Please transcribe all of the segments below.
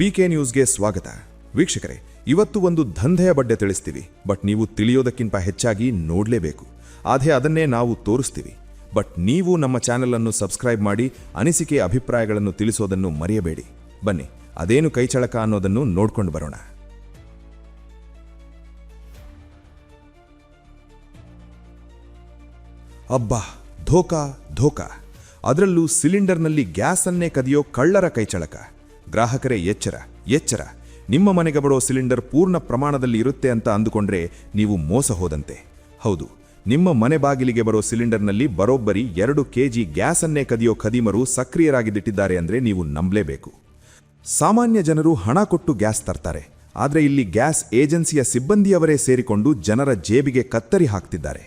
PK ನ್ಯೂಸ್ಗೆ ಸ್ವಾಗತ. ವೀಕ್ಷಕರೇ, ಇವತ್ತು ಒಂದು ದಂಧೆಯ ಬಗ್ಗೆ ತಿಳಿಸ್ತೀವಿ. ಬಟ್ ನೀವು ತಿಳಿಯೋದಕ್ಕಿಂತ ಹೆಚ್ಚಾಗಿ ನೋಡಲೇಬೇಕು. ಆದರೆ ಅದನ್ನೇ ನಾವು ತೋರಿಸ್ತೀವಿ. ಬಟ್ ನೀವು ನಮ್ಮ ಚಾನೆಲ್ ಅನ್ನು ಸಬ್ಸ್ಕ್ರೈಬ್ ಮಾಡಿ ಅನಿಸಿಕೆ ಅಭಿಪ್ರಾಯಗಳನ್ನು ತಿಳಿಸೋದನ್ನು ಮರೆಯಬೇಡಿ. ಬನ್ನಿ, ಅದೇನು ಕೈಚಳಕ ಅನ್ನೋದನ್ನು ನೋಡ್ಕೊಂಡು ಬರೋಣ. ಅಬ್ಬಾ, ಧೋಕಾ. ಅದರಲ್ಲೂ ಸಿಲಿಂಡರ್ನಲ್ಲಿ ಗ್ಯಾಸನ್ನೇ ಕದಿಯೋ ಕಳ್ಳರ ಕೈಚಳಕ. ಗ್ರಾಹಕರೇ ಎಚ್ಚರ. ನಿಮ್ಮ ಮನೆಗೆ ಬರೋ ಸಿಲಿಂಡರ್ ಪೂರ್ಣ ಪ್ರಮಾಣದಲ್ಲಿ ಇರುತ್ತೆ ಅಂತ ಅಂದುಕೊಂಡ್ರೆ ನೀವು ಮೋಸ ಹೋದಂತೆ. ಹೌದು, ನಿಮ್ಮ ಮನೆ ಬಾಗಿಲಿಗೆ ಬರೋ ಸಿಲಿಂಡರ್ನಲ್ಲಿ ಬರೋಬ್ಬರಿ 2 kg ಗ್ಯಾಸನ್ನೇ ಕದಿಯೋ ಖದೀಮರು ಸಕ್ರಿಯರಾಗಿದ್ದಿಟ್ಟಿದ್ದಾರೆ ಅಂದರೆ ನೀವು ನಂಬಲೇಬೇಕು. ಸಾಮಾನ್ಯ ಜನರು ಹಣ ಕೊಟ್ಟು ಗ್ಯಾಸ್ ತರ್ತಾರೆ. ಆದರೆ ಇಲ್ಲಿ ಗ್ಯಾಸ್ ಏಜೆನ್ಸಿಯ ಸಿಬ್ಬಂದಿಯವರೇ ಸೇರಿಕೊಂಡು ಜನರ ಜೇಬಿಗೆ ಕತ್ತರಿ ಹಾಕ್ತಿದ್ದಾರೆ.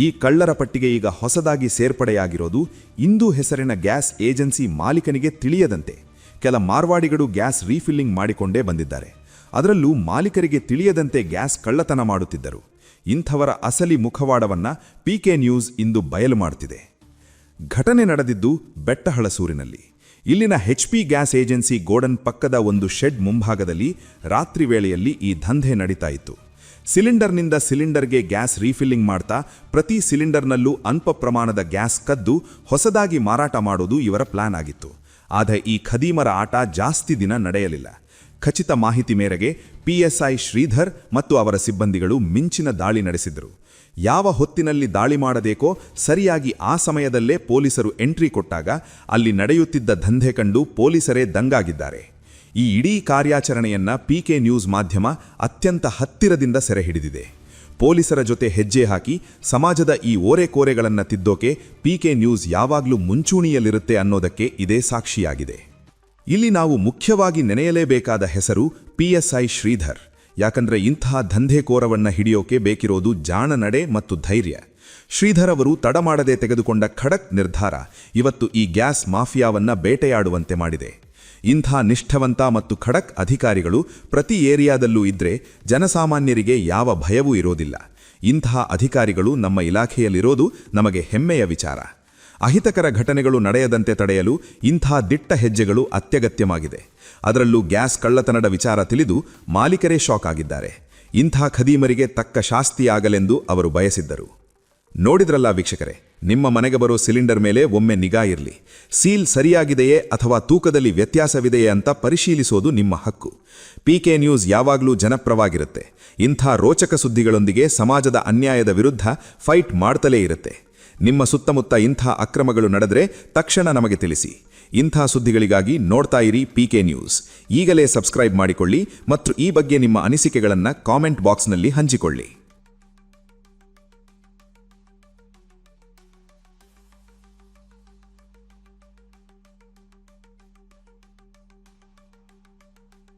ಈ ಕಳ್ಳರ ಪಟ್ಟಿಗೆ ಈಗ ಹೊಸದಾಗಿ ಸೇರ್ಪಡೆಯಾಗಿರೋದು ಇಂದು ಹೆಸರಿನ ಗ್ಯಾಸ್ ಏಜೆನ್ಸಿ ಮಾಲೀಕನಿಗೆ ತಿಳಿಯದಂತೆ ಕೆಲ ಮಾರ್ವಾಡಿಗಳು ಗ್ಯಾಸ್ ರೀಫಿಲ್ಲಿಂಗ್ ಮಾಡಿಕೊಂಡೇ ಬಂದಿದ್ದಾರೆ. ಅದರಲ್ಲೂ ಮಾಲೀಕರಿಗೆ ತಿಳಿಯದಂತೆ ಗ್ಯಾಸ್ ಕಳ್ಳತನ ಮಾಡುತ್ತಿದ್ದರು. ಇಂಥವರ ಅಸಲಿ ಮುಖವಾಡವನ್ನ ಪಿಕೆ ನ್ಯೂಸ್ ಇಂದು ಬಯಲು ಮಾಡುತ್ತಿದೆ. ಘಟನೆ ನಡೆದಿದ್ದು ಬೆಟ್ಟಹಳಸೂರಿನಲ್ಲಿ. ಇಲ್ಲಿನ HP ಗ್ಯಾಸ್ ಏಜೆನ್ಸಿ ಗೋಡನ್ ಪಕ್ಕದ ಒಂದು ಶೆಡ್ ಮುಂಭಾಗದಲ್ಲಿ ರಾತ್ರಿ ವೇಳೆಯಲ್ಲಿ ಈ ದಂಧೆ ನಡೀತಾ ಇತ್ತು. ಸಿಲಿಂಡರ್ನಿಂದ ಸಿಲಿಂಡರ್ಗೆ ಗ್ಯಾಸ್ ರೀಫಿಲ್ಲಿಂಗ್ ಮಾಡ್ತಾ ಪ್ರತಿ ಸಿಲಿಂಡರ್ನಲ್ಲೂ ಅಲ್ಪ ಪ್ರಮಾಣದ ಗ್ಯಾಸ್ ಕದ್ದು ಹೊಸದಾಗಿ ಮಾರಾಟ ಮಾಡೋದು ಇವರ ಪ್ಲಾನ್ ಆಗಿತ್ತು. ಆದರೆ ಈ ಖದೀಮರ ಆಟ ಜಾಸ್ತಿ ದಿನ ನಡೆಯಲಿಲ್ಲ. ಖಚಿತ ಮಾಹಿತಿ ಮೇರೆಗೆ PSI ಶ್ರೀಧರ್ ಮತ್ತು ಅವರ ಸಿಬ್ಬಂದಿಗಳು ಮಿಂಚಿನ ದಾಳಿ ನಡೆಸಿದರು. ಯಾವ ಹೊತ್ತಿನಲ್ಲಿ ದಾಳಿ ಮಾಡಬೇಕೋ ಸರಿಯಾಗಿ ಆ ಸಮಯದಲ್ಲೇ ಪೊಲೀಸರು ಎಂಟ್ರಿ ಕೊಟ್ಟಾಗ ಅಲ್ಲಿ ನಡೆಯುತ್ತಿದ್ದ ದಂಧೆ ಕಂಡು ಪೊಲೀಸರೇ ದಂಗಾಗಿದ್ದಾರೆ. ಈ ಇಡೀ ಕಾರ್ಯಾಚರಣೆಯನ್ನ ಪಿಕೆ ನ್ಯೂಸ್ ಮಾಧ್ಯಮ ಅತ್ಯಂತ ಹತ್ತಿರದಿಂದ ಸೆರೆ ಹಿಡಿದಿದೆ. ಪೊಲೀಸರ ಜೊತೆ ಹೆಜ್ಜೆ ಹಾಕಿ ಸಮಾಜದ ಈ ಓರೆಕೋರೆಗಳನ್ನು ತಿದ್ದೋಕೆ ಪಿಕೆ ನ್ಯೂಸ್ ಯಾವಾಗಲೂ ಮುಂಚೂಣಿಯಲ್ಲಿರುತ್ತೆ ಅನ್ನೋದಕ್ಕೆ ಇದೇ ಸಾಕ್ಷಿಯಾಗಿದೆ. ಇಲ್ಲಿ ನಾವು ಮುಖ್ಯವಾಗಿ ನೆನೆಯಲೇಬೇಕಾದ ಹೆಸರು PSI ಶ್ರೀಧರ್. ಯಾಕಂದ್ರೆ ಇಂತಹ ದಂಧೆಕೋರವನ್ನ ಹಿಡಿಯೋಕೆ ಬೇಕಿರೋದು ಜಾಣ ನಡೆ ಮತ್ತು ಧೈರ್ಯ. ಶ್ರೀಧರ್ ಅವರು ತಡ ಮಾಡದೆ ತೆಗೆದುಕೊಂಡ ಖಡಕ್ ನಿರ್ಧಾರ ಇವತ್ತು ಈ ಗ್ಯಾಸ್ ಮಾಫಿಯಾವನ್ನ ಬೇಟೆಯಾಡುವಂತೆ ಮಾಡಿದೆ. ಇಂಥ ನಿಷ್ಠವಂತ ಮತ್ತು ಖಡಕ್ ಅಧಿಕಾರಿಗಳು ಪ್ರತಿ ಏರಿಯಾದಲ್ಲೂ ಇದ್ರೆ ಜನಸಾಮಾನ್ಯರಿಗೆ ಯಾವ ಭಯವೂ ಇರೋದಿಲ್ಲ. ಇಂತಹ ಅಧಿಕಾರಿಗಳು ನಮ್ಮ ಇಲಾಖೆಯಲ್ಲಿರೋದು ನಮಗೆ ಹೆಮ್ಮೆಯ ವಿಚಾರ. ಅಹಿತಕರ ಘಟನೆಗಳು ನಡೆಯದಂತೆ ತಡೆಯಲು ಇಂಥ ದಿಟ್ಟ ಹೆಜ್ಜೆಗಳು ಅತ್ಯಗತ್ಯವಾಗಿದೆ. ಅದರಲ್ಲೂ ಗ್ಯಾಸ್ ಕಳ್ಳತನದ ವಿಚಾರ ತಿಳಿದು ಮಾಲೀಕರೇ ಶಾಕ್ ಆಗಿದ್ದಾರೆ. ಇಂಥ ಖದೀಮರಿಗೆ ತಕ್ಕ ಶಾಸ್ತಿಯಾಗಲೆಂದು ಅವರು ಬಯಸಿದ್ದರು. ನೋಡಿದ್ರಲ್ಲ ವೀಕ್ಷಕರೇ, ನಿಮ್ಮ ಮನೆಗೆ ಬರೋ ಸಿಲಿಂಡರ್ ಮೇಲೆ ಒಮ್ಮೆ ನಿಗಾ ಇರಲಿ. ಸೀಲ್ ಸರಿಯಾಗಿದೆಯೇ ಅಥವಾ ತೂಕದಲ್ಲಿ ವ್ಯತ್ಯಾಸವಿದೆಯೇ ಅಂತ ಪರಿಶೀಲಿಸೋದು ನಿಮ್ಮ ಹಕ್ಕು. ಪಿಕೆ ನ್ಯೂಸ್ ಯಾವಾಗಲೂ ಜನಪ್ರವಾಗಿರುತ್ತೆ. ಇಂಥ ರೋಚಕ ಸುದ್ದಿಗಳೊಂದಿಗೆ ಸಮಾಜದ ಅನ್ಯಾಯದ ವಿರುದ್ಧ ಫೈಟ್ ಮಾಡ್ತಲೇ ಇರುತ್ತೆ. ನಿಮ್ಮ ಸುತ್ತಮುತ್ತ ಇಂಥ ಅಕ್ರಮಗಳು ನಡೆದರೆ ತಕ್ಷಣ ನಮಗೆ ತಿಳಿಸಿ. ಇಂಥ ಸುದ್ದಿಗಳಿಗಾಗಿ ನೋಡ್ತಾ ಇರಿ ಪಿಕೆ ನ್ಯೂಸ್. ಈಗಲೇ ಸಬ್ಸ್ಕ್ರೈಬ್ ಮಾಡಿಕೊಳ್ಳಿ ಮತ್ತು ಈ ಬಗ್ಗೆ ನಿಮ್ಮ ಅನಿಸಿಕೆಗಳನ್ನು ಕಾಮೆಂಟ್ ಬಾಕ್ಸ್ನಲ್ಲಿ ಹಂಚಿಕೊಳ್ಳಿ.